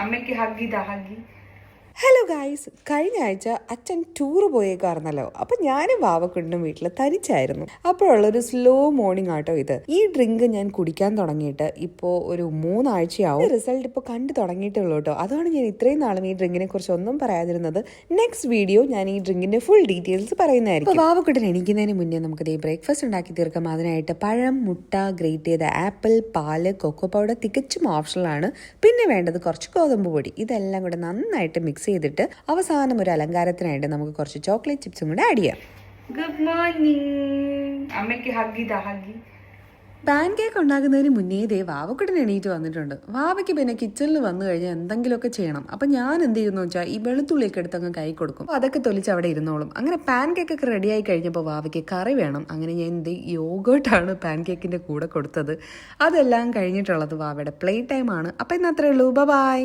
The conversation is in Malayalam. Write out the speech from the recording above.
അമ്മയ്ക്ക് ഹഗ്ഗി. ഹലോ ഗായ്സ്, കഴിഞ്ഞ ആഴ്ച അച്ഛൻ ടൂർ പോയേക്കായിരുന്നല്ലോ. അപ്പൊ ഞാനും വാവക്കുണ്ടും വീട്ടിൽ തനിച്ചായിരുന്നു. അപ്പോഴുള്ളൊരു സ്ലോ മോർണിംഗ് ആട്ടോ ഇത്. ഈ ഡ്രിങ്ക് ഞാൻ കുടിക്കാൻ തുടങ്ങിയിട്ട് ഇപ്പോൾ ഒരു 3 ആഴ്ചയാവും. റിസൾട്ട് ഇപ്പോൾ കണ്ടു തുടങ്ങിയിട്ടുള്ളൂ കേട്ടോ. അതാണ് ഞാൻ ഇത്രയും നാളും ഈ ഡ്രിങ്കിനെ കുറിച്ച് ഒന്നും പറയാതിരുന്നത്. നെക്സ്റ്റ് വീഡിയോ ഞാൻ ഈ ഡ്രിങ്കിന്റെ ഫുൾ ഡീറ്റെയിൽസ് പറയുന്നതായിരിക്കും. വാവക്കുട്ടൻ എണീക്കുന്നതിന് മുന്നേ നമുക്ക് ബ്രേക്ക്ഫാസ്റ്റ് ഉണ്ടാക്കി തീർക്കാം. അതിനായിട്ട് പഴം, മുട്ട, ഗ്രേറ്റ് ചെയ്ത ആപ്പിൾ, പാല്, കൊക്കോ പൗഡർ തികച്ചും ഓപ്ഷണലാണ്. പിന്നെ വേണ്ടത് കുറച്ച് ഗോതമ്പ് പൊടി. ഇതെല്ലാം കൂടെ നന്നായിട്ട് മിക്സ് ചെയ്തിട്ട് അവസാനം ഒരു അലങ്കാരത്തിനായിട്ട് നമുക്ക് കുറച്ച് ചോക്ലേറ്റ് ചിപ്സും കൂടെ ആഡ് ചെയ്യാം. Good morning. അമ്മയ്ക്ക് ഹഗ്ഗി. പാൻ കേക്ക് ഉണ്ടാക്കുന്നതിന് മുന്നേ വാവക്കുട്ടൻ എണീറ്റ് വന്നിട്ടുണ്ട്. വാവയ്ക്ക് പിന്നെ കിച്ചണിൽ വന്നു കഴിഞ്ഞാൽ എന്തെങ്കിലുമൊക്കെ ചെയ്യണം. അപ്പം ഞാൻ എന്ത് ചെയ്യുന്നു വെച്ചാൽ ഈ വെളുത്തുള്ളിയൊക്കെ എടുത്ത് അങ്ങ് കൈ കൊടുക്കും. അതൊക്കെ തൊലിച്ച് അവിടെ ഇരുന്നോളും. അങ്ങനെ പാൻ കേക്കൊക്കെ റെഡി ആയി കഴിഞ്ഞപ്പോൾ വാവയ്ക്ക് കറി വേണം. അങ്ങനെ ഞാൻ യോഗോട്ടാണ് പാൻ കേക്കിൻ്റെ കൂടെ കൊടുത്തത്. അതെല്ലാം കഴിഞ്ഞിട്ടുള്ളത് വാവയുടെ പ്ലേ ടൈമാണ്. അപ്പം ഇന്ന് അത്രേ ഉള്ളൂ. ബൈ.